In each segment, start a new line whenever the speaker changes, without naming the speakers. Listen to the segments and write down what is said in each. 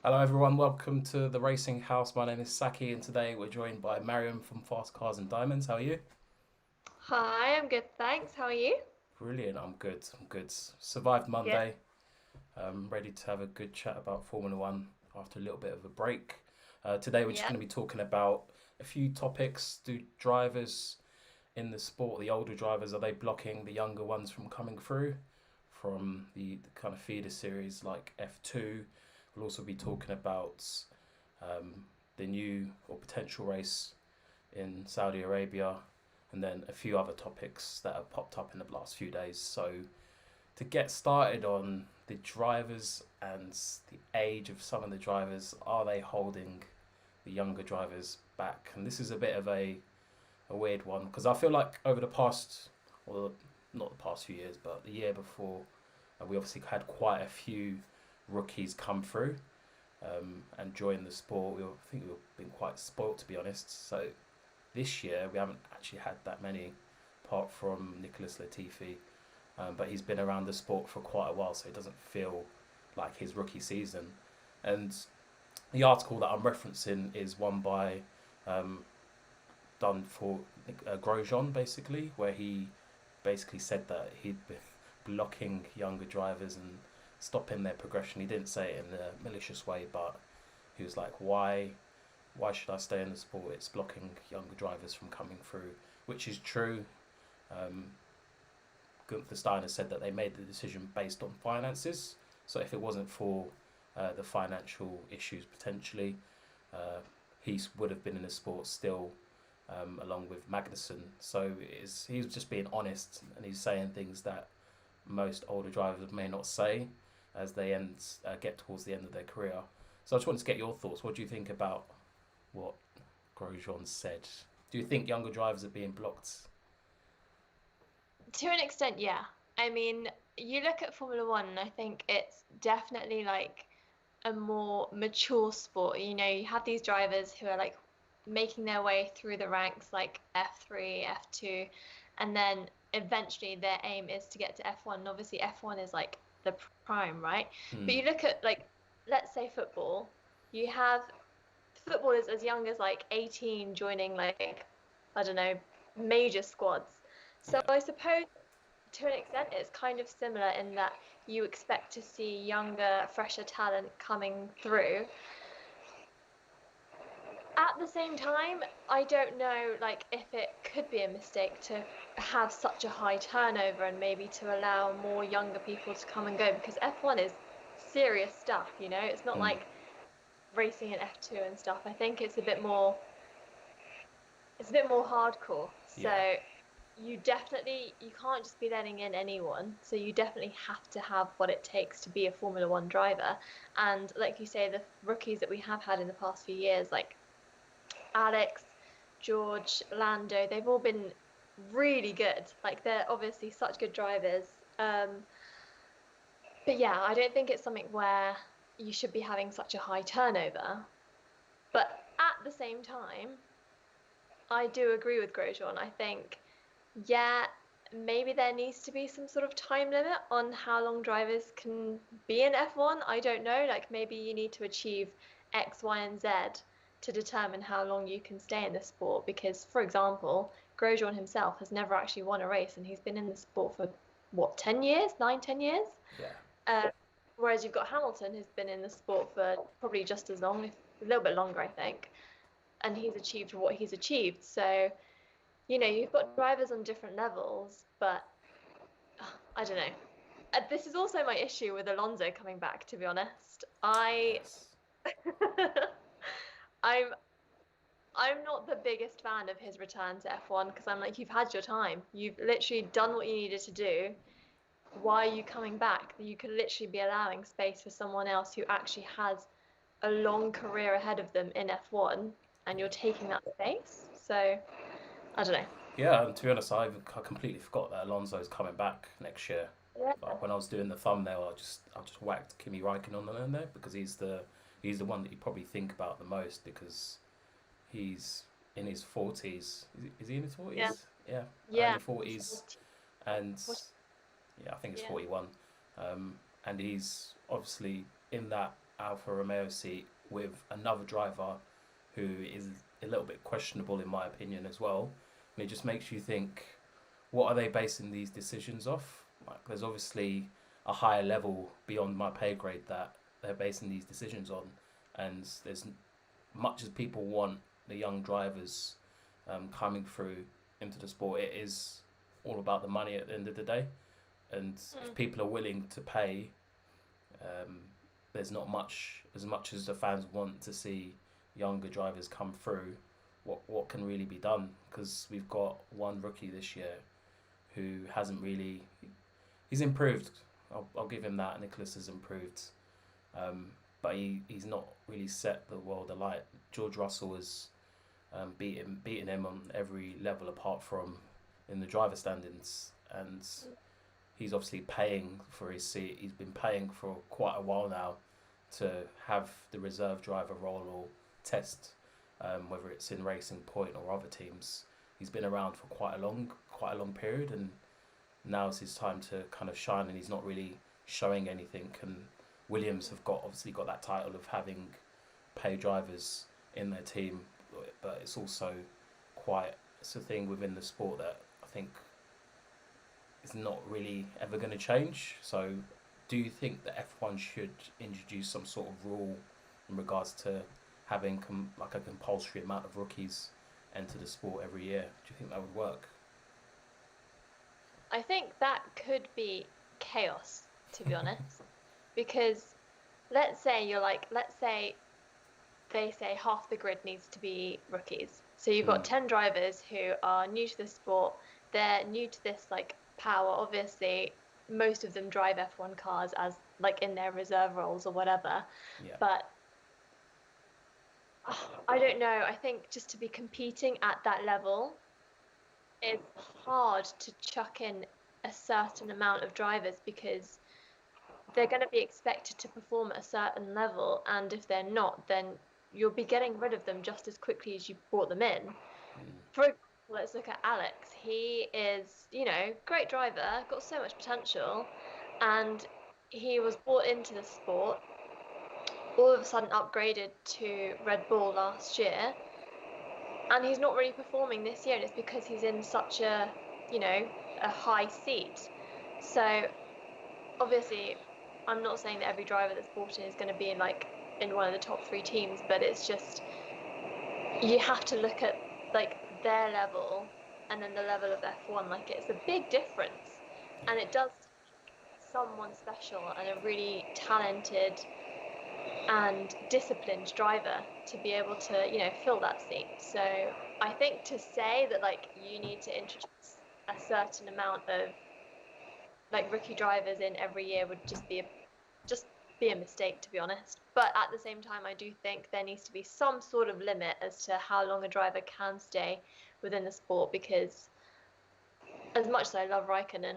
Hello, everyone. Welcome to the Racing House. My name is Sakki, and today we're joined by Marium from Fast Cars and Diamonds. How are you?
Hi, I'm good, thanks. How are you?
Brilliant. I'm good. I'm good. Survived
Good.
Monday. Ready to have a good chat about Formula One after a little bit of a break. Today we're just
Yeah.
going to be talking about a few topics. Do drivers in the sport, the older drivers, are they blocking the younger ones from coming through from the kind of feeder series like F2? We'll also be talking about um, the new or potential race in Saudi Arabia, and then a few other topics that have popped up in the last few days. So, to get started on the drivers and the age of some of the drivers, are they holding the younger drivers back? And this is a bit of a weird one because I feel like over the past, well, not the past few years, but the year before, we obviously had quite a few rookies come through and join the sport. I think we've been quite spoilt, to be honest. So this year we haven't actually had that many, apart from Nicholas Latifi. But he's been around the sport for quite a while, so it doesn't feel like his rookie season. And the article that I'm referencing is one by um, done for Grosjean, basically, where he basically said that he'd been blocking younger drivers and stopping their progression. He didn't say it in a malicious way, but he was like, why should I stay in the sport? It's blocking younger drivers from coming through, which is true. Um, Gunther Steiner said that they made the decision based on finances. So if it wasn't for the financial issues potentially, uh, he would have been in the sport still, along with Magnussen. So he's just being honest, and he's saying things that most older drivers may not say as they get towards the end of their career. So I just wanted to get your thoughts. What do you think about what Grosjean said? Do you think younger drivers are being blocked?
To an extent, yeah. I mean, you look at Formula One, and I think it's definitely like a more mature sport. You have these drivers who are like making their way through the ranks, like F3, F2, and then eventually their aim is to get to F1. And obviously, F1 is like the prime, right? But
Hmm.
you look at like, let's say football, you have footballers as young as like 18 joining like, I don't know, major squads. So
Yeah.
I suppose to an extent it's kind of similar in that you expect to see younger, fresher talent coming through. At the same time, I don't know like if it could be a mistake to have such a high turnover and maybe to allow more younger people to come and go because F1 is serious stuff. It's not
Hmm.
like racing in F2 and stuff. I think it's a bit more hardcore.
Yeah.
So you can't just be letting in anyone. So you definitely have to have what it takes to be a Formula One driver. And like you say, the rookies that we have had in the past few years, like Alex, George, Lando, they've all been really good. Like they're obviously such good drivers. But yeah, I don't think it's something where you should be having such a high turnover. But at the same time, I do agree with Grosjean. I think, yeah, maybe there needs to be some sort of time limit on how long drivers can be in F1. I don't know. Like maybe you need to achieve X, Y, and Z to determine how long you can stay in the sport. Because, for example, Grosjean himself has never actually won a race, and he's been in the sport for what, 10 years, 9, 10 years?
Yeah.
Uh, Whereas you've got Hamilton, who's been in the sport for probably just as long, a little bit longer, I think, and he's achieved what he's achieved. So you've got drivers on different levels, but I don't know. This is also my issue with Alonso coming back, to be honest.
Yes.
I'm I'm not the biggest fan of his return to F1 because I'm like, you've had your time. You've literally done what you needed to do. Why are you coming back? You could literally be allowing space for someone else who actually has a long career ahead of them in F1, and you're taking that space. So I don't know.
Yeah, and to be honest, I completely forgot that Alonso's coming back next year.
Yeah.
Like when I was doing the thumbnail, I just whacked Kimi Raikkonen on there because he's the one that you probably think about the most because he's in his forties. Is he in his
Yeah.
forties? Yeah,
Yeah.
early forties, and
What?
yeah, I think it's
Yeah.
41. And he's obviously in that. Alfa Romeo seat with another driver who is a little bit questionable in my opinion as well. And it just makes you think, what are they basing these decisions off? Like, there's obviously a higher level beyond my pay grade that they're basing these decisions on, and there's much as people want the young drivers coming through into the sport, it is all about the money at the end of the day. And if
Mm.
people are willing to pay, um, there's not much as the fans want to see younger drivers come through. What can really be done? Because we've got one rookie this year who hasn't really. He's improved. I'll give him that. Nicholas has improved, um, but he's not really set the world alight. George Russell has beaten him on every level apart from in the driver standings, and he's obviously paying for his seat. He's been paying for quite a while now to have the reserve driver role or test, whether it's in Racing Point or other teams. He's been around for quite a long period, and now it's his time to kind of shine. And he's not really showing anything. And Williams have obviously got that title of having pay drivers in their team, but it's also it's a thing within the sport that I think is not really ever going to change. So, do you think that F1 should introduce some sort of rule in regards to having like a compulsory amount of rookies enter the sport every year? Do you think that would work?
I think that could be chaos, to be honest, because let's say they say half the grid needs to be rookies. So you've got
Mm,
10 drivers who are new to the sport. They're new to this like power. Obviously, most of them drive F1 cars as like in their reserve roles or whatever.
yeah.
But I don't know. I think just to be competing at that level, it's hard to chuck in a certain amount of drivers because they're going to be expected to perform at a certain level, and if they're not, then you'll be getting rid of them just as quickly as you brought them in.
Mm,
For example, let's look at Alex. He is, great driver, got so much potential, and he was brought into the sport, all of a sudden upgraded to Red Bull last year, and he's not really performing this year, and it's because he's in such you know, a high seat. So obviously, I'm not saying that every driver that's brought in is going to be in one of the top three teams, but it's just you have to look at like their level and then the level of F1. Like it's a big difference, and
yeah.
it does take someone special and a really talented and disciplined driver to be able to fill that seat. So I think to say that like you need to introduce a certain amount of like rookie drivers in every year would just be a mistake, to be honest. But at the same time, I do think there needs to be some sort of limit as to how long a driver can stay within the sport, because as much as I love Raikkonen,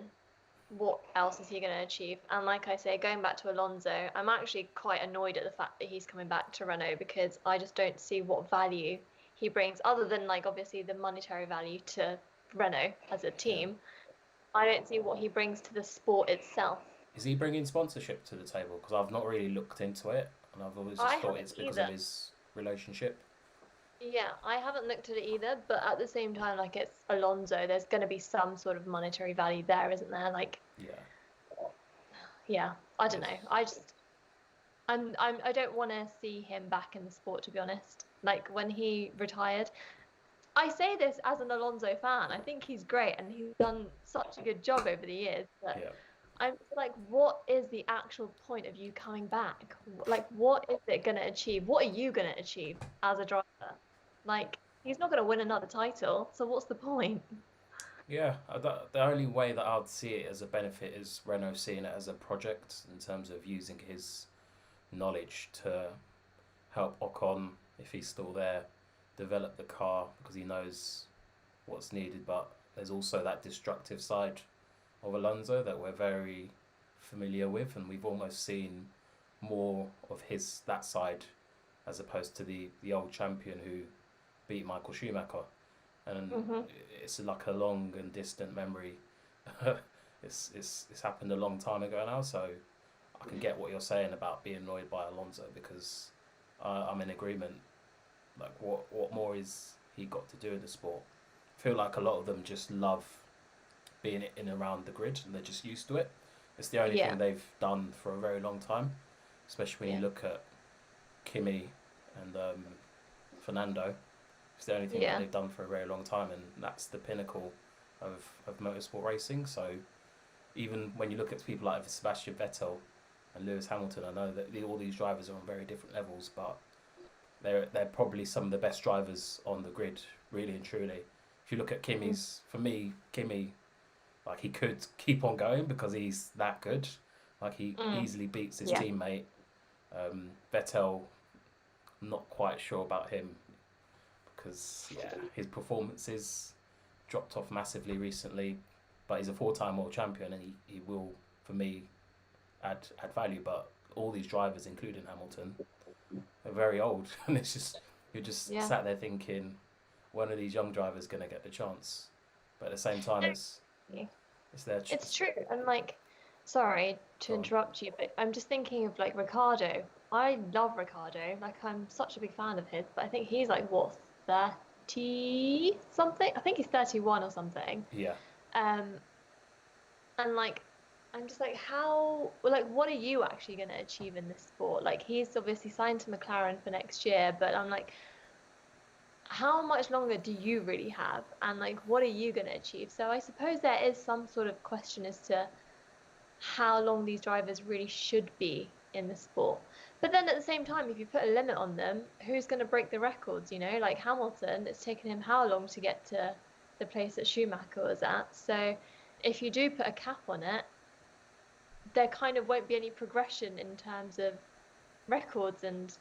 what else is he going to achieve? And like I say, going back to Alonso, I'm actually quite annoyed at the fact that he's coming back to Renault, because I just don't see what value he brings other than like obviously the monetary value to Renault as a
Yeah.
team. I don't see what he brings to the sport itself.
Is he bringing sponsorship to the table? Because I've not really looked into it, and I've always
I
just thought
haven't
it's because of
either.
his relationship.
Yeah, I haven't looked at it either, but at the same time, like it's Alonso, there's going to be some sort of monetary value there, isn't there? Like,
Yeah.
yeah, I don't
Yes.
know. I don't want to see him back in the sport, to be honest. Like when he retired, I say this as an Alonso fan. I think he's great and he's done such a good job over the years, but
Yeah.
I'm like, what is the actual point of you coming back? Like, what is it going to achieve? What are you going to achieve as a driver? Like, he's not going to win another title, so what's the point?
Yeah. The only way that I'd see it as a benefit is Renault seeing it as a project in terms of using his knowledge to help Ocon, if he's still there, develop the car because he knows what's needed. But there's also that destructive side of Alonso that we're very familiar with, and we've almost seen more of his that side as opposed to the old champion who beat Michael Schumacher. And
Hmm.
it's like a long and distant memory. It's happened a long time ago now, so I can get what you're saying about being annoyed by Alonso, because I'm in agreement. Like, what more is he got to do in the sport? I feel like a lot of them just love being in and around the grid, and they're just used to it. It's the only
Yeah,
thing they've done for a very long time, especially when
yeah,
you look at Kimi and Fernando. It's the only thing that
yeah,
they've done for a very long time, and that's the pinnacle of motorsport racing. So even when you look at people like Sebastian Vettel and Lewis Hamilton, I know that all these drivers are on very different levels, but they're probably some of the best drivers on the grid, really and truly. If you look at
mm,
Kimi's, for me, Kimi, like, he could keep on going because he's that good. Like, he
mm,
easily beats his
yeah.
teammate. Vettel, not quite sure about him because, yeah, his performances dropped off massively recently. But he's a four-time world champion, and he will, for me, add value. But all these drivers, including Hamilton, are very old, and it's just, you're just
Yeah.
sat there thinking, when are these young drivers going to get the chance? But at the same time,
No,
it's their
it's true. And like, sorry to
go on.
interrupt you, but I'm just thinking of like Ricardo. I love Ricardo. Like, I'm such a big fan of his, but I think he's like what, 30 something? I think he's 31 or something.
Yeah,
Um, and like, I'm just like, how, well, like, what are you actually going to achieve in this sport? Like, he's obviously signed to McLaren for next year, but I'm like, how much longer do you really have? And like, what are you going to achieve? So I suppose there is some sort of question as to how long these drivers really should be in the sport. But then at the same time, if you put a limit on them, who's going to break the records? You know, like Hamilton, it's taken him how long to get to the place that Schumacher was at? So if you do put a cap on it, there kind of won't be any progression in terms of records and,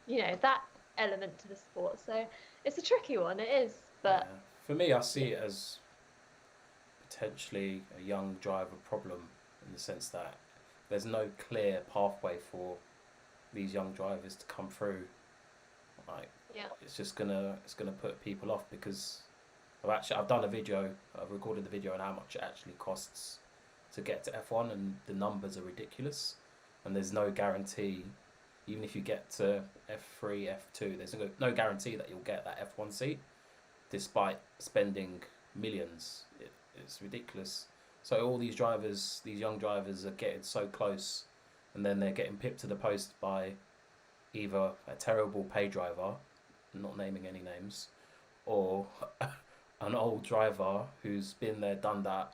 that element to the sport. So it's a tricky one, it is.
yeah.
But
For me, I
yeah,
see it as potentially a young driver problem, in the sense that there's no clear pathway for these young drivers to come through. Like,
yeah,
it's gonna put people off, because I've done a video, I've recorded the video on how much it actually costs to get to F1, and the numbers are ridiculous, and there's no guarantee. Even if you get to F3, F2, there's no guarantee that you'll get that F1 seat, despite spending millions. It's ridiculous. So all these drivers, these young drivers, are getting so close, and then they're getting pipped to the post by either a terrible pay driver, not naming any names, or an old driver who's been there, done that,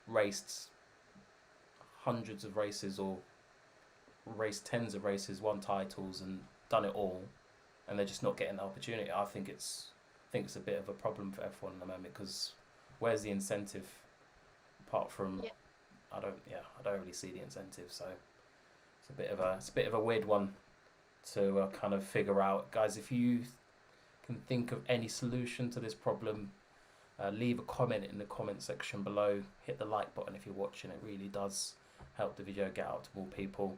raced hundreds of races, or raced tens of races, won titles, and done it all, and they're just not getting the opportunity. I think it's a bit of a problem for F1 at the moment, because where's the incentive apart from,
yeah.
I don't really see the incentive. So it's a bit of a weird one to kind of figure out, guys. If you can think of any solution to this problem, leave a comment in the comment section below. Hit the like button if you're watching. It really does help the video get out to more people.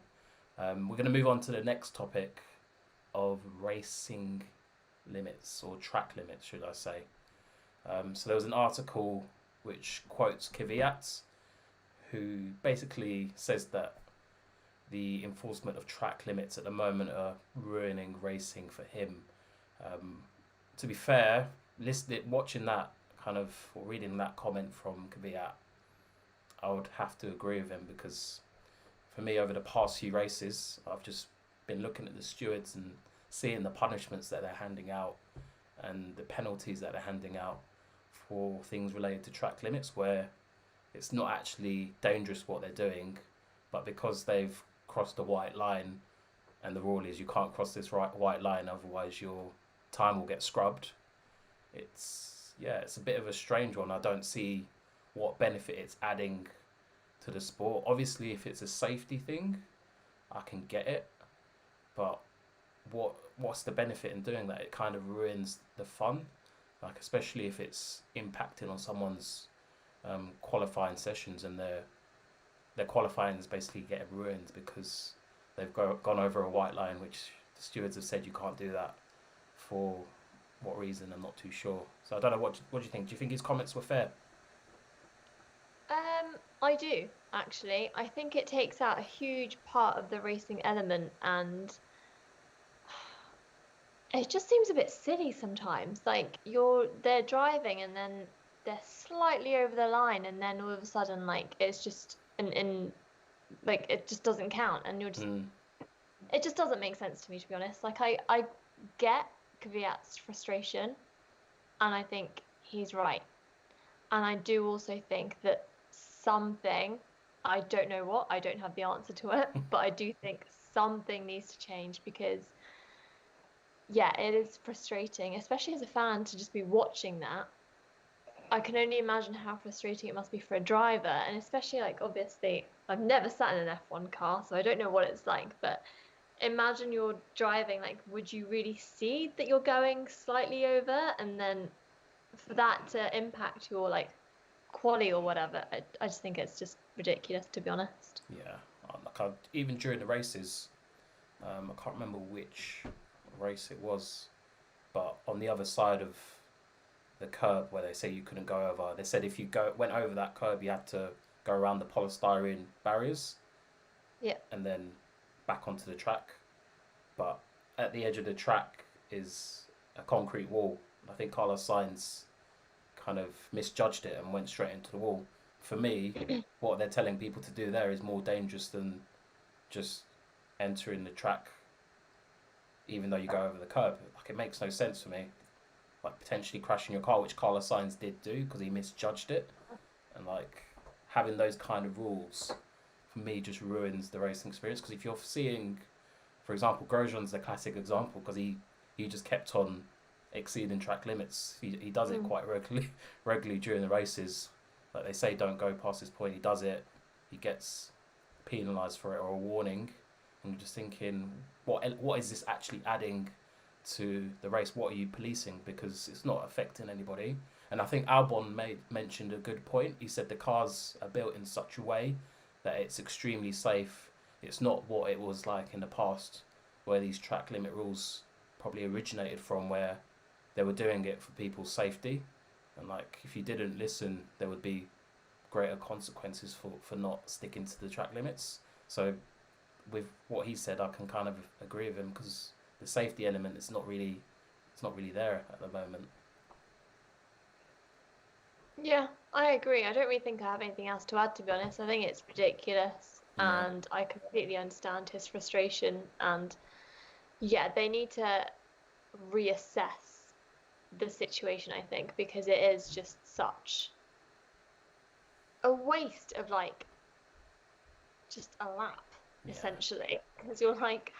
We're going to move on to the next topic of racing limits, or track limits, should I say. So there was an article which quotes Kvyat, who basically says that the enforcement of track limits at the moment are ruining racing for him. Um, to be fair, watching that kind of, or reading that comment from Kvyat, I would have to agree with him, because for me, over the past few races, I've just been looking at the stewards and seeing the punishments that they're handing out, and the penalties that they're handing out for things related to track limits, where it's not actually dangerous what they're doing, but because they've crossed the white line, and the rule is you can't cross this white line, otherwise your time will get scrubbed. It's a bit of a strange one. I don't see what benefit it's adding to the sport. Obviously, if it's a safety thing, I can get it, but what's the benefit in doing that? It kind of ruins the fun, like, especially if it's impacting on someone's qualifying sessions, and their qualifying is basically getting ruined because they've gone over a white line, which the stewards have said you can't do that. For what reason, I'm not too sure. So I don't know, what do you think? Do you think his comments were fair?
I do actually. I think it takes out a huge part of the racing element, and it just seems a bit silly sometimes. Like they're driving and then they're slightly over the line, and then all of a sudden, like it's just in like it just doesn't count, and you're just
Mm,
it just doesn't make sense to me, to be honest. Like I get Kvyat's frustration, and I think he's right. And I do also think that something, I don't know what, I don't have the answer to it, but I do think something needs to change because, yeah, it is frustrating, especially as a fan, to just be watching that. I can only imagine how frustrating it must be for a driver, and especially like obviously, I've never sat in an F1 car, so I don't know what it's like, but imagine you're driving, like, would you really see that you're going slightly over, and then for that to impact your like quality or whatever. I just think it's just ridiculous, to be honest.
yeah, even during the races, I can't remember which race it was, but on the other side of the curb where they say you couldn't go over, they said if you went over that curb, you had to go around the polystyrene barriers
Yeah.
and then back onto the track. But at the edge of the track is a concrete wall. I think Carlos Sainz kind of misjudged it and went straight into the wall. For me, what they're telling people to do there is more dangerous than just entering the track, even though you go over the curb. Like, it makes no sense for me. Like, potentially crashing your car, which Carlos Sainz did do because he misjudged it, and like having those kind of rules for me just ruins the racing experience. Because if you're seeing, for example, Grosjean's the classic example because he just kept on exceeding track limits. He does it
Mm.
quite regularly during the races. Like they say, don't go past this point. He does it. He gets penalised for it or a warning, and you're just thinking, what is this actually adding to the race? What are you policing? Because it's not affecting anybody. And I think Albon mentioned a good point. He said the cars are built in such a way that it's extremely safe. It's not what it was like in the past, where these track limit rules probably originated from, where they were doing it for people's safety. And like, if you didn't listen, there would be greater consequences for not sticking to the track limits. So with what he said, I can kind of agree with him because the safety element is not really there at the moment.
Yeah, I agree. I don't really think I have anything else to add, to be honest. I think it's ridiculous,
Yeah,
and I completely understand his frustration. And yeah, they need to reassess the situation, I think, because it is just such a waste of like just a lap,
yeah,
essentially. Because you're like,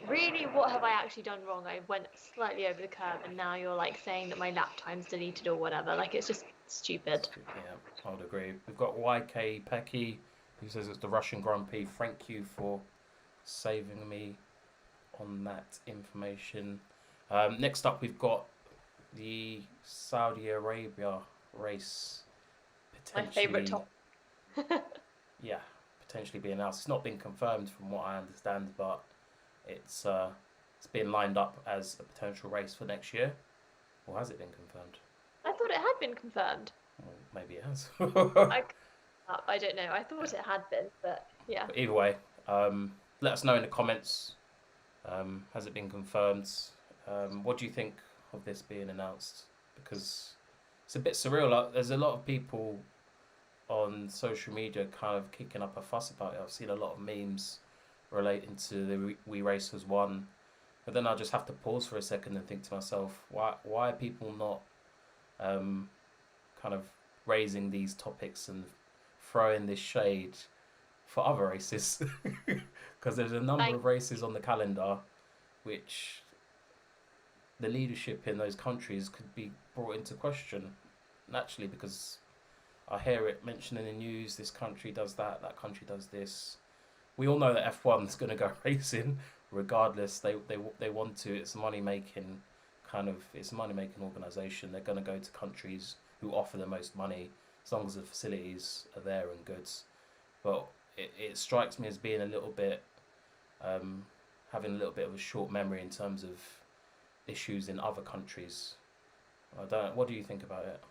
really, what have I actually done wrong? I went slightly over the curb, and now you're like saying that my lap time's deleted or whatever. Like, it's just stupid.
yeah. I would agree. We've got YK Pecky, who says it's the Russian Grand Prix. Thank you for saving me on that information. Next up, we've got the Saudi Arabia race
My favorite
potentially,
topic.
yeah, potentially being announced. It's not been confirmed from what I understand, but it's it's been lined up as a potential race for next year. Or has it been confirmed?
I thought it had been confirmed.
Well, maybe it has.
I I don't know. I thought it had been, but yeah.
But either way, let us know in the comments. Has it been confirmed? What do you think of this being announced? Because it's a bit surreal. Like, there's a lot of people on social media kind of kicking up a fuss about it. I've seen a lot of memes relating to the We Racers one, but then I just have to pause for a second and think to myself, why are people not kind of raising these topics and throwing this shade for other races? Because there's a number
I
of races on the calendar which the leadership in those countries could be brought into question naturally, because I hear it mentioned in the news, this country does that, that country does this. We all know that F1 is going to go racing regardless. They want to. It's money making it's a money making organisation. They're going to go to countries who offer the most money as long as the facilities are there and goods. But it strikes me as being a little bit having a little bit of a short memory in terms of issues in other countries. I don't. What do you think about it?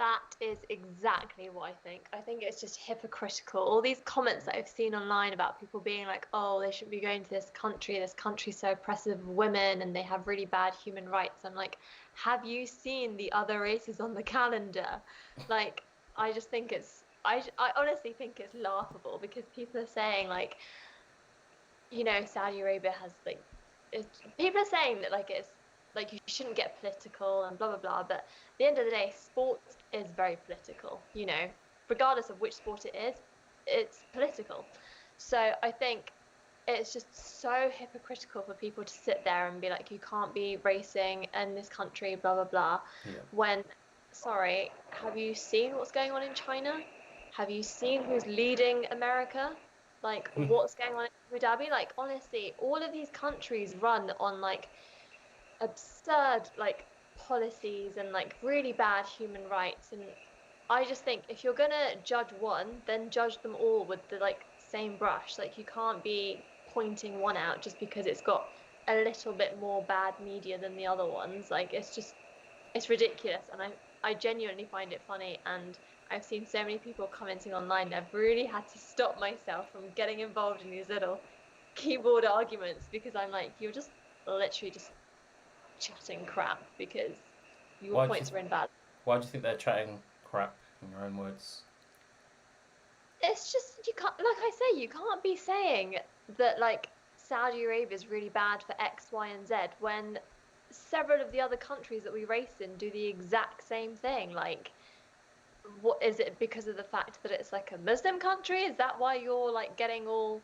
That is exactly what I think. I think it's just hypocritical. All these comments that I've seen online about people being like, oh, they shouldn't be going to this country's so oppressive of women and they have really bad human rights. I'm like, have you seen the other races on the calendar? Like, I just think I honestly think it's laughable because people are saying like, Saudi Arabia has like, people are saying that like it's like you shouldn't get political and blah blah blah. But at the end of the day, sport is very political. Regardless of which sport it is, it's political. So I think it's just so hypocritical for people to sit there and be like, you can't be racing in this country, blah blah blah.
Yeah.
When, sorry, have you seen what's going on in China? Have you seen who's leading America? Like, what's going on in Abu Dhabi? Like, honestly, all of these countries run on like absurd like policies and like really bad human rights. And I just think if you're gonna judge one, then judge them all with the like same brush. Like, you can't be pointing one out just because it's got a little bit more bad media than the other ones. Like, it's ridiculous, and I genuinely find it funny. And I've seen so many people commenting online. I've really had to stop myself from getting involved in these little keyboard arguments because I'm like, you're just literally just chatting crap because your
Why do you
points are invalid.
Why do you think they're chatting crap, in your own words?
It's just, you can't, like I say, you can't be saying that like Saudi Arabia is really bad for X, Y, and Z when several of the other countries that we race in do the exact same thing. Like, what is it, because of the fact that it's like a Muslim country? Is that why you're like getting all,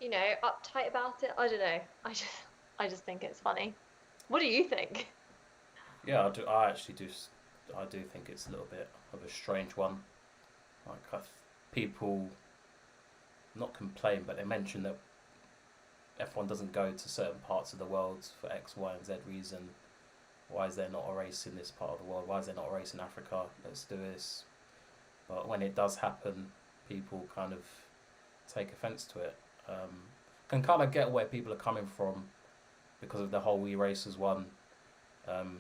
uptight about it? I don't know. I just think it's funny. What do you think?
Yeah, I do. I actually do. I do think it's a little bit of a strange one. Like, people not complain, but they mention that F1 doesn't go to certain parts of the world for X, Y, and Z reason. Why is there not a race in this part of the world? Why is there not a race in Africa? Let's do this. But when it does happen, people kind of take offence to it. Can kind of get where people are coming from because of the whole "We Race as One"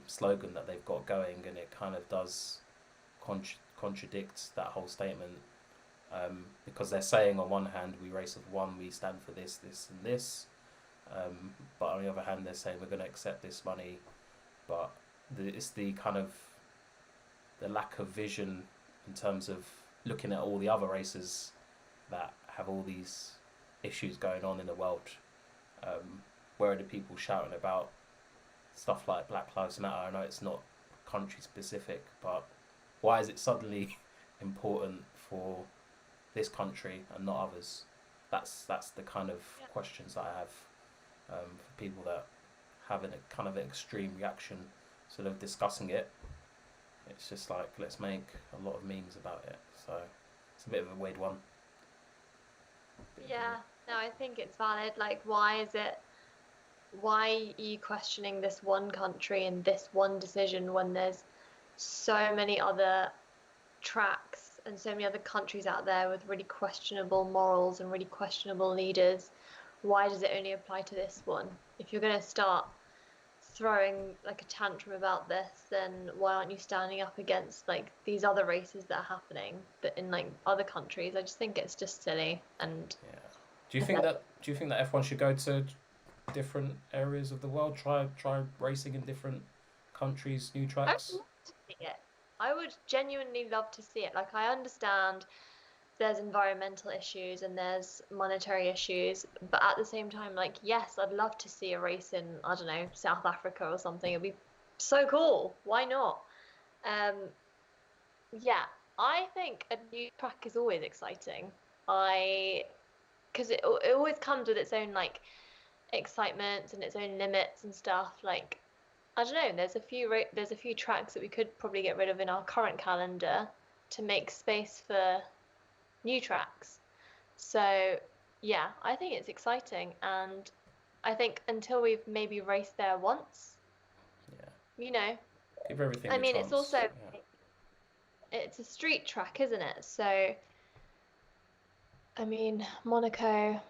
slogan that they've got going, and it kind of does contradict that whole statement. Because they're saying on one hand, we race as one, we stand for this, this, and this. But on the other hand, they're saying we're going to accept this money. But it's the kind of the lack of vision in terms of looking at all the other races that have all these issues going on in the world. Where are the people shouting about stuff like Black Lives Matter? I know it's not country specific, but why is it suddenly important for this country and not others? That's the kind of questions that I have for people that have a kind of an extreme reaction, sort of discussing it. It's just like, let's make a lot of memes about it. So it's a bit of a weird one.
Yeah, no, I think it's valid. Like, why are you questioning this one country and this one decision when there's so many other tracks and so many other countries out there with really questionable morals and really questionable leaders? Why does it only apply to this one? If you're going to start throwing like a tantrum about this, then why aren't you standing up against like these other races that are happening that in like other countries? I just think it's just silly. And
Yeah. Do you think that F1 should go to different areas of the world? Try racing in different countries, new
I would
tracks.
love to see it. I would genuinely love to see it. Like, I understand there's environmental issues and there's monetary issues, but at the same time, like, yes, I'd love to see a race in, I don't know, South Africa or something. It'd be so cool. Why not? Um, yeah, I think a new track is always exciting. I Because it always comes with its own like excitement and its own limits and stuff. Like, I don't know. There's a few tracks that we could probably get rid of in our current calendar to make space for new tracks. So yeah, I think it's exciting, and I think until we've maybe raced there once,
Yeah.
you know,
Give everything
I
a
mean, it's
chance.
also
Yeah.
it's a street track, isn't it? So I mean, Monaco,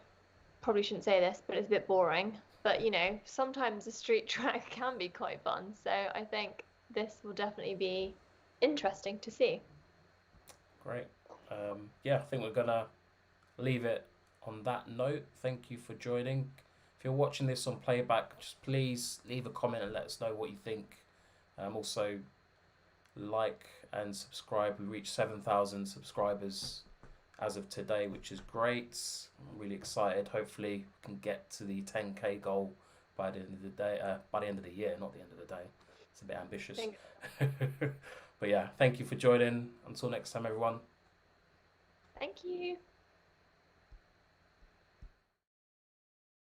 probably shouldn't say this, but it's a bit boring. But sometimes a street track can be quite fun. So I think this will definitely be interesting to see.
Great. Yeah, I think we're gonna leave it on that note. Thank you for joining. If you're watching this on playback, just please leave a comment and let us know what you think. Also, like and subscribe. We reached 7,000 subscribers as of today, which is great. I'm really excited. Hopefully, we can get to the 10K goal by the end of the day. By the end of the year, not the end of the day. It's a bit ambitious.
Thanks.
But yeah, thank you for joining. Until next time, everyone.
Thank you.